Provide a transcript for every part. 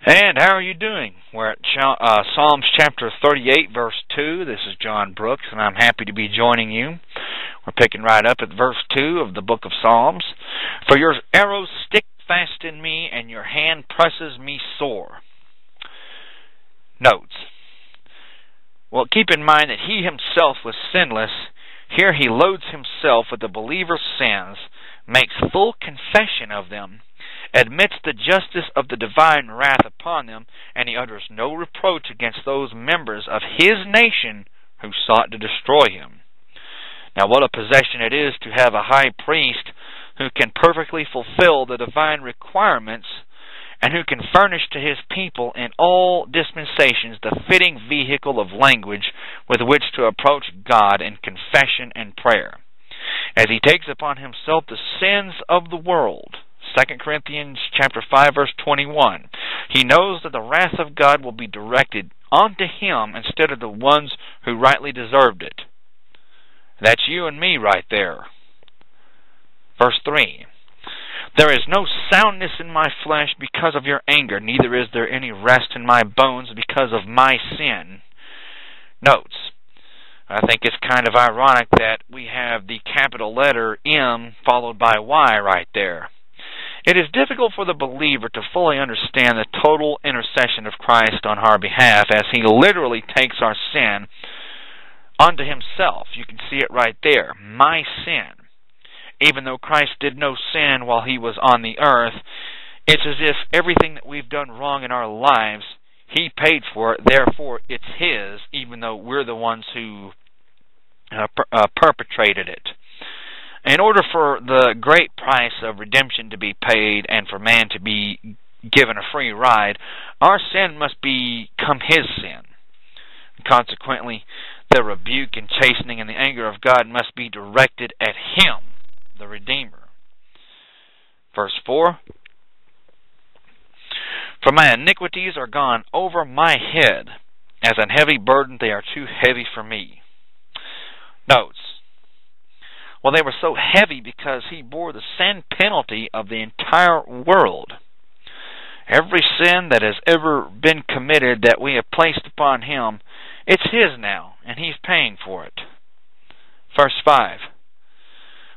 And how are you doing? We're at Psalms chapter 38, verse 2. This is John Brooks, and I'm happy to be joining you. We're picking right up at verse 2 of the book of Psalms. For your arrows stick fast in me, and your hand presses me sore. Notes. Well, keep in mind that he himself was sinless. Here he loads himself with the believer's sins, makes full confession of them, admits the justice of the divine wrath upon them, and he utters no reproach against those members of his nation who sought to destroy him. Now, what a possession it is to have a high priest who can perfectly fulfill the divine requirements and who can furnish to his people in all dispensations the fitting vehicle of language with which to approach God in confession and prayer, as he takes upon himself the sins of the world. 2 Corinthians chapter 5, verse 21. He knows that the wrath of God will be directed onto him instead of the ones who rightly deserved it. That's you and me right there. Verse 3. There is no soundness in my flesh because of your anger, neither is there any rest in my bones because of my sin. Notes. I think it's kind of ironic that we have the capital letter M followed by Y right there. It is difficult for the believer to fully understand the total intercession of Christ on our behalf, as he literally takes our sin unto himself. You can see it right there. My sin. Even though Christ did no sin while he was on the earth, it's as if everything that we've done wrong in our lives, he paid for it, therefore it's his, even though we're the ones who perpetrated it. In order for the great price of redemption to be paid and for man to be given a free ride, our sin must become his sin. Consequently, the rebuke and chastening and the anger of God must be directed at him, the Redeemer. Verse 4. For my iniquities are gone over my head. As an heavy burden, they are too heavy for me. Notes. Well, they were so heavy because he bore the sin penalty of the entire world. Every sin that has ever been committed that we have placed upon him, it's his now, and he's paying for it. Verse 5.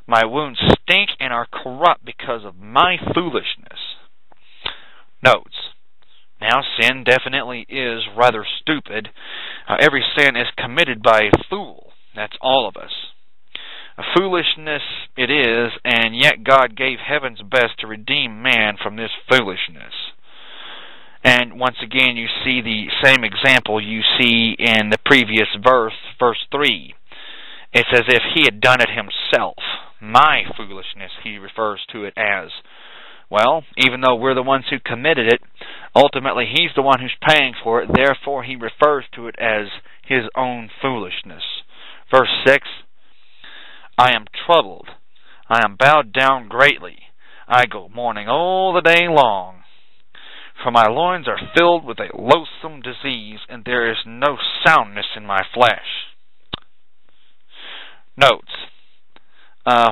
My wounds stink and are corrupt because of my foolishness. Notes. Now, sin definitely is rather stupid. Every sin is committed by a fool. That's all of us. A foolishness it is, and yet God gave heaven's best to redeem man from this foolishness. And once again, you see the same example you see in the previous verse, verse 3. It's as if he had done it himself. My foolishness, he refers to it as. Well, even though we're the ones who committed it, ultimately he's the one who's paying for it. Therefore, he refers to it as his own foolishness. Verse 6. I am troubled. I am bowed down greatly. I go mourning all the day long. For my loins are filled with a loathsome disease, and there is no soundness in my flesh. Notes.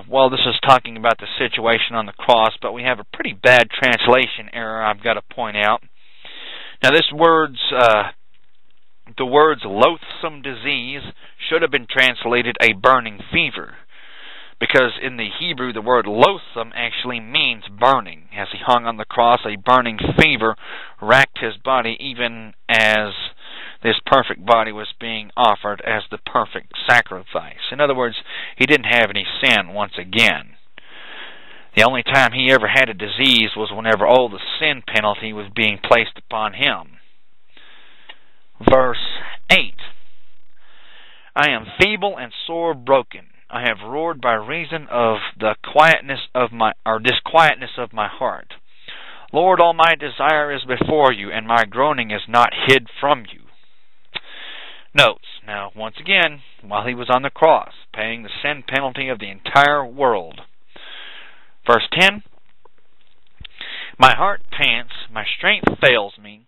Well, this is talking about the situation on the cross, but we have a pretty bad translation error I've got to point out. Now, the words loathsome disease should have been translated a burning fever, because in the Hebrew the word loathsome actually means burning. As he hung on the cross, a burning fever racked his body even as this perfect body was being offered as the perfect sacrifice. In other words, he didn't have any sin once again. The only time he ever had a disease was whenever all the sin penalty was being placed upon him. Verse 8. I am feeble and sore broken. I have roared by reason of the disquietness of my heart. Lord, all my desire is before you, and my groaning is not hid from you. Notes. Now, once again, while he was on the cross, paying the sin penalty of the entire world. Verse 10. My heart pants, my strength fails me.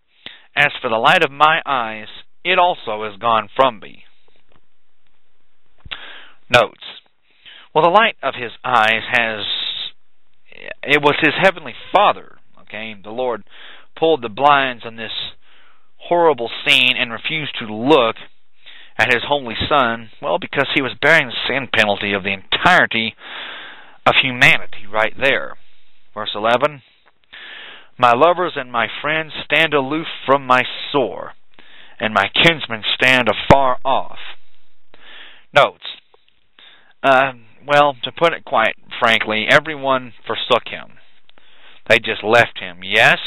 As for the light of my eyes, it also is gone from me. Notes. Well, the light of his eyes it was his heavenly Father, okay, the Lord pulled the blinds on this horrible scene and refused to look at his holy Son? Well, because he was bearing the sin penalty of the entirety of humanity right there. Verse 11, my lovers and my friends stand aloof from my sore, and my kinsmen stand afar off. Notes. Well, to put it quite frankly, everyone forsook him. They just left him. Yes,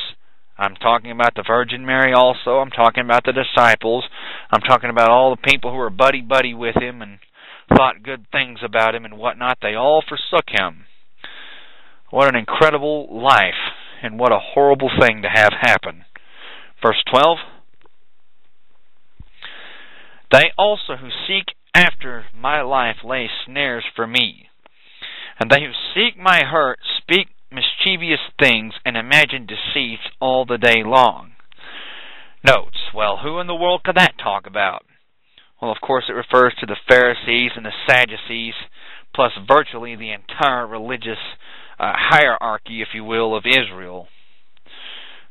I'm talking about the Virgin Mary also. I'm talking about the disciples. I'm talking about all the people who were buddy-buddy with him and thought good things about him and whatnot. They all forsook him. What an incredible life, and what a horrible thing to have happen. Verse 12, they also who seek after my life lay snares for me, and they who seek my hurt speak mischievous things and imagine deceits all the day long. Notes. Well, who in the world could that talk about? Well, of course it refers to the Pharisees and the Sadducees, plus virtually the entire religious hierarchy, if you will, of Israel.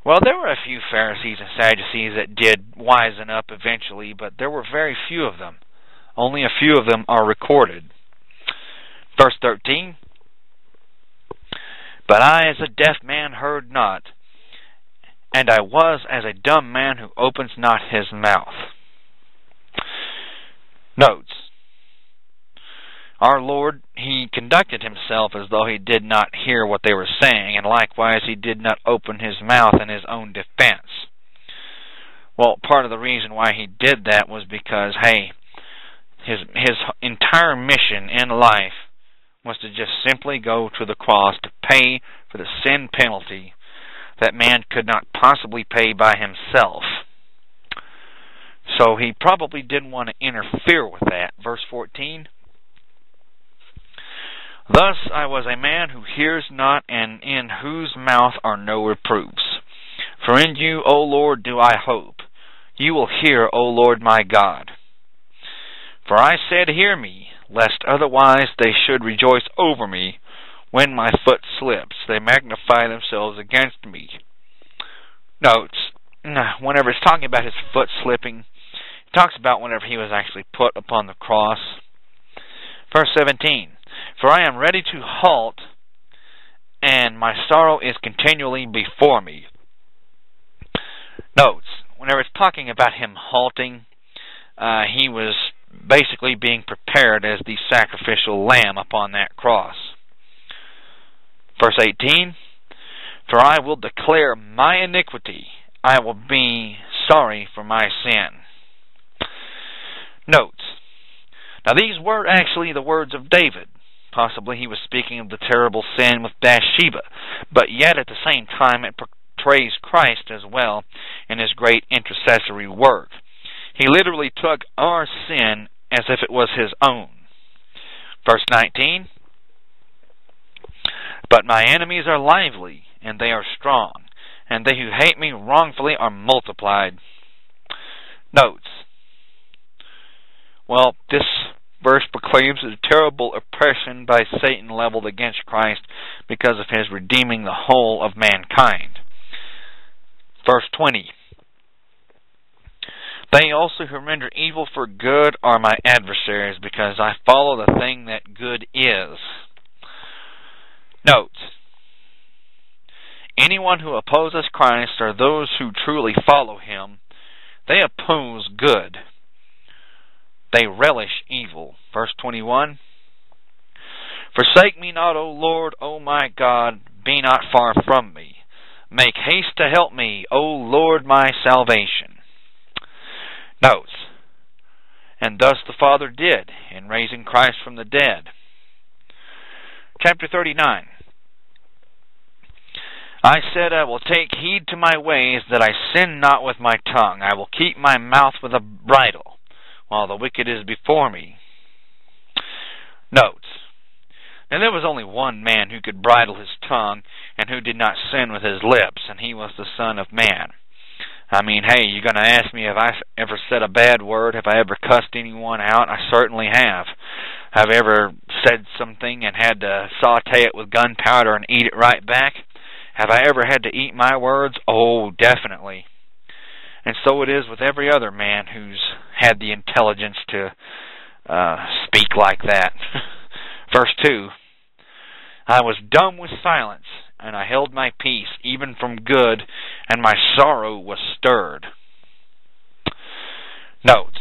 Well, there were a few Pharisees and Sadducees that did wisen up eventually, but there were very few of them. Only a few of them are recorded. Verse 13, but I as a deaf man heard not, and I was as a dumb man who opens not his mouth. Notes. Our Lord, He conducted Himself as though He did not hear what they were saying, and likewise He did not open His mouth in His own defense. Well, part of the reason why He did that was because, hey, His entire mission in life was to just simply go to the cross to pay for the sin penalty that man could not possibly pay by himself. So He probably didn't want to interfere with that. Verse 14, thus I was a man who hears not, and in whose mouth are no reproofs. For in you, O Lord, do I hope. You will hear, O Lord my God. For I said, hear me, lest otherwise they should rejoice over me when my foot slips. They magnify themselves against me. Notes, whenever it's talking about his foot slipping, it talks about whenever he was actually put upon the cross. Verse 17, for I am ready to halt, and my sorrow is continually before me. Notes, whenever it's talking about him halting, he was basically being prepared as the sacrificial lamb upon that cross. Verse 18, for I will declare my iniquity, I will be sorry for my sin. Notes, now these were actually the words of David. Possibly he was speaking of the terrible sin with Bathsheba, but yet at the same time it portrays Christ as well in His great intercessory work. He literally took our sin as if it was His own. Verse 19, but my enemies are lively, and they are strong, and they who hate me wrongfully are multiplied. Notes, well, this verse proclaims a terrible oppression by Satan leveled against Christ because of His redeeming the whole of mankind. Verse 20, they also who render evil for good are my adversaries, because I follow the thing that good is. Notes, anyone who opposes Christ, or those who truly follow Him, they oppose good. They relish evil. Verse 21, forsake me not, O Lord, O my God, be not far from me. Make haste to help me, O Lord my salvation. Notes, and thus the Father did in raising Christ from the dead. Chapter 39, I said, I will take heed to my ways, that I sin not with my tongue. I will keep my mouth with a bridle, while the wicked is before me. Notes, and there was only one man who could bridle his tongue, and who did not sin with his lips, and He was the Son of Man. I mean, hey, you're going to ask me if I ever said a bad word, have I ever cussed anyone out? I certainly have. Have I ever said something and had to saute it with gunpowder and eat it right back? Have I ever had to eat my words? Oh, definitely. And so it is with every other man who's had the intelligence to speak like that. Verse 2, I was dumb with silence, and I held my peace, even from good, and my sorrow was stirred. Notes.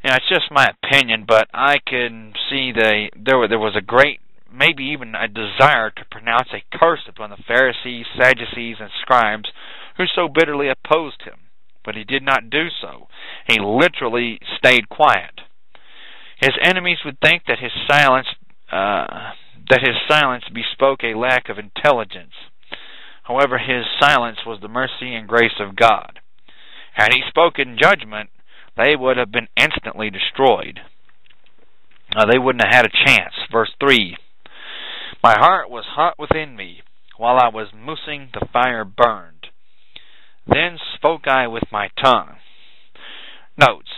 It's just my opinion, but I can see there was a great, maybe even a desire to pronounce a curse upon the Pharisees, Sadducees, and scribes who so bitterly opposed him. But he did not do so. He literally stayed quiet. His enemies would think that his silence bespoke a lack of intelligence. However, his silence was the mercy and grace of God. Had he spoken judgment, they would have been instantly destroyed. They wouldn't have had a chance. Verse 3, my heart was hot within me. While I was musing, the fire burned. Then spoke I with my tongue. Notes.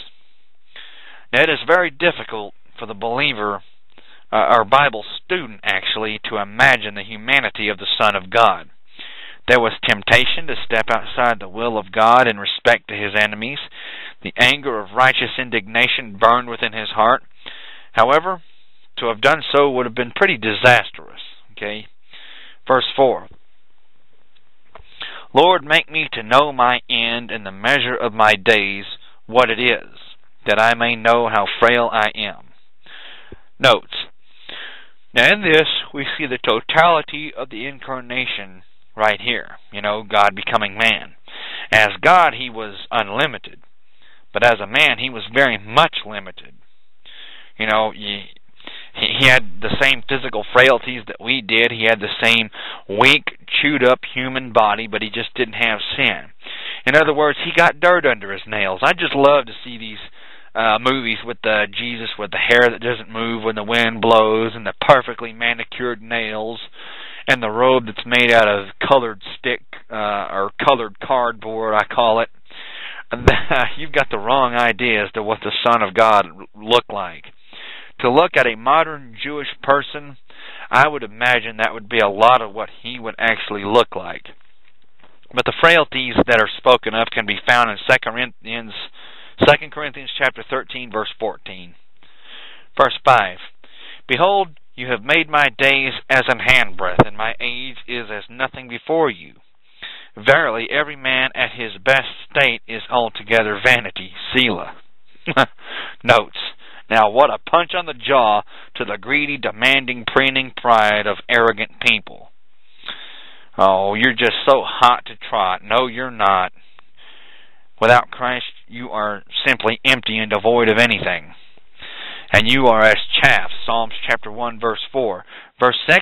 Now, it is very difficult for the believer, or Bible student actually, to imagine the humanity of the Son of God. There was temptation to step outside the will of God in respect to his enemies. The anger of righteous indignation burned within his heart. However, to have done so would have been pretty disastrous. Okay? Verse 4. Lord, make me to know my end and the measure of my days, what it is, that I may know how frail I am. Notes. Now in this, we see the totality of the incarnation right here. God becoming man. As God, he was unlimited. But as a man, he was very much limited. He had the same physical frailties that we did. He had the same weak, chewed-up human body, but he just didn't have sin. In other words, he got dirt under his nails. I just love to see these movies with Jesus with the hair that doesn't move when the wind blows, and the perfectly manicured nails, and the robe that's made out of colored stick, or colored cardboard, I call it. You've got the wrong idea as to what the Son of God looked like. To look at a modern Jewish person, I would imagine that would be a lot of what he would actually look like. But the frailties that are spoken of can be found in 2 Corinthians chapter 13, verse 14. Verse 5, behold, you have made my days as an handbreadth, and my age is as nothing before you. Verily, every man at his best state is altogether vanity. Selah. Notes. Now, what a punch on the jaw to the greedy, demanding, preening pride of arrogant people. Oh, you're just so hot to trot. No, you're not. Without Christ, you are simply empty and devoid of anything. And you are as chaff. Psalms chapter 1, verse 4. Verse 6.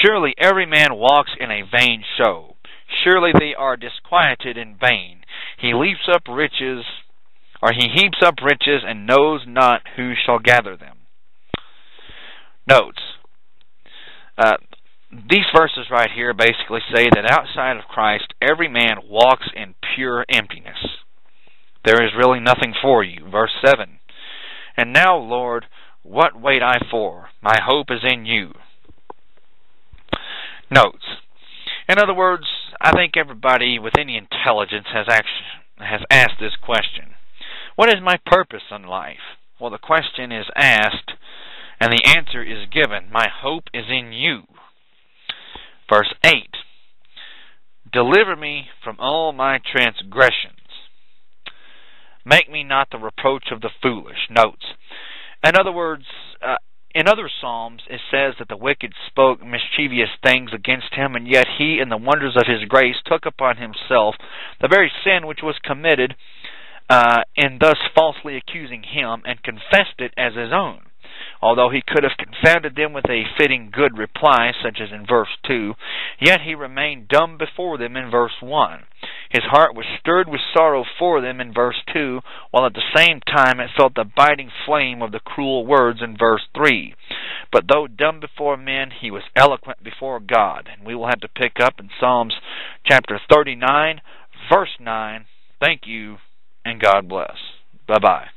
Surely every man walks in a vain show. Surely they are disquieted in vain. He heaps up riches and knows not who shall gather them. Notes. These verses right here basically say that outside of Christ, every man walks in pure emptiness. There is really nothing for you. Verse 7. And now, Lord, what wait I for? My hope is in you. Notes. In other words, I think everybody with any intelligence has asked this question. What is my purpose in life? Well, the question is asked, and the answer is given. My hope is in you. Verse 8. Deliver me from all my transgressions. Make me not the reproach of the foolish. Notes. In other words, in other Psalms, it says that the wicked spoke mischievous things against him, and yet he, in the wonders of his grace, took upon himself the very sin which was committed, in thus falsely accusing him, and confessed it as his own. Although he could have confounded them with a fitting good reply, such as in verse 2, yet he remained dumb before them in verse 1. His heart was stirred with sorrow for them in verse 2, while at the same time it felt the biting flame of the cruel words in verse 3. But though dumb before men, he was eloquent before God. And we will have to pick up in Psalms chapter 39, verse 9. Thank you, and God bless. Bye-bye.